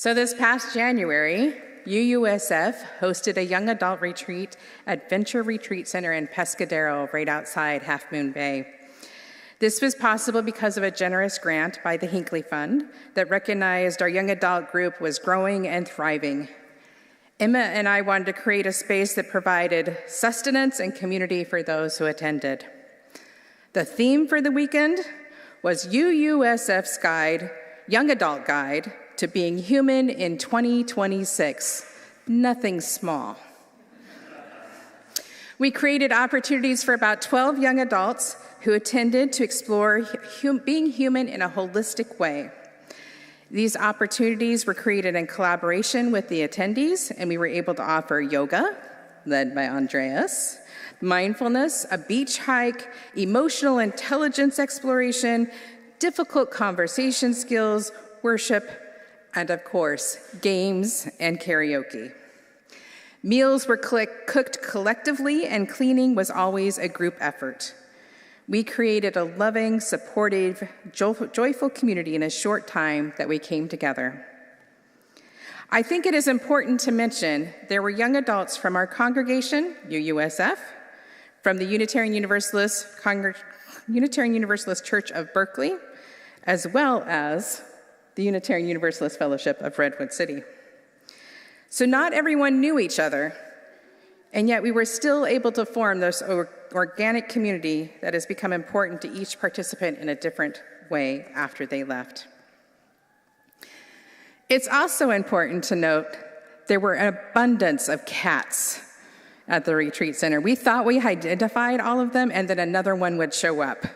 So this past January, UUSF hosted a young adult retreat at Venture Retreat Center in Pescadero, right outside Half Moon Bay. This was possible because of a generous grant by the Hinckley Fund that recognized our young adult group was growing and thriving. Emma and I wanted to create a space that provided sustenance and community for those who attended. The theme for the weekend was UUSF's guide, Young Adult Guide to Being Human in 2026. Nothing small. We created opportunities for about 12 young adults who attended to explore being human in a holistic way. These opportunities were created in collaboration with the attendees, and we were able to offer yoga, led by Andreas, mindfulness, a beach hike, emotional intelligence exploration, difficult conversation skills, worship, and of course, games and karaoke. Meals were cooked collectively, and cleaning was always a group effort. We created a loving, supportive, joyful community in a short time that we came together. I think it is important to mention there were young adults from our congregation, UUSF, from the Unitarian Universalist Church of Berkeley, as well as the Unitarian Universalist Fellowship of Redwood City. So not everyone knew each other, and yet we were still able to form this organic community that has become important to each participant in a different way after they left. It's also important to note there were an abundance of cats at the retreat center. We thought we identified all of them, and then another one would show up.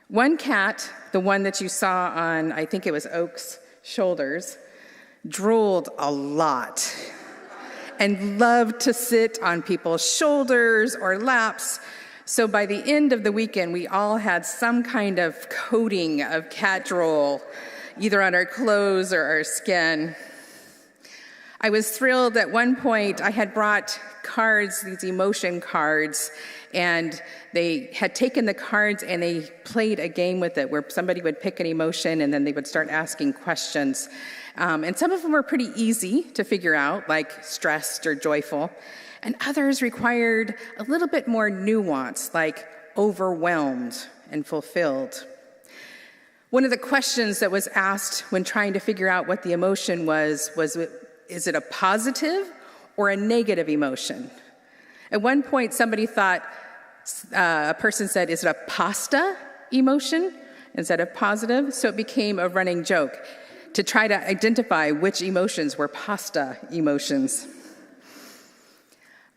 One cat, the one that you saw on, I think it was Oak's shoulders, drooled a lot and loved to sit on people's shoulders or laps. So by the end of the weekend, we all had some kind of coating of cat drool, either on our clothes or our skin. I was thrilled at one point. I had brought cards, these emotion cards, and they had taken the cards and they played a game with it where somebody would pick an emotion and then they would start asking questions. And some of them were pretty easy to figure out, like stressed or joyful, and others required a little bit more nuance, like overwhelmed and fulfilled. One of the questions that was asked when trying to figure out what the emotion was is it a positive or a negative emotion? At one point, somebody thought, a person said, is it a pasta emotion instead of positive? So it became a running joke to try to identify which emotions were pasta emotions.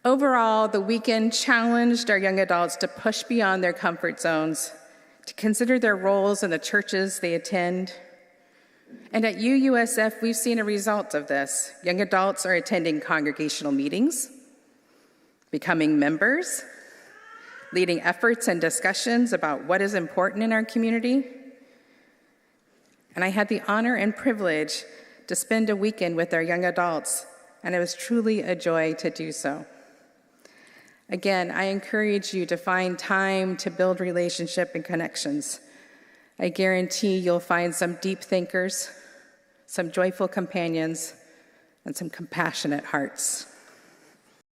Overall, the weekend challenged our young adults to push beyond their comfort zones, to consider their roles in the churches they attend. And at UUSF, we've seen a result of this. Young adults are attending congregational meetings, becoming members, leading efforts and discussions about what is important in our community. And I had the honor and privilege to spend a weekend with our young adults, and it was truly a joy to do so. Again, I encourage you to find time to build relationship and connections. I guarantee you'll find some deep thinkers, some joyful companions, and some compassionate hearts.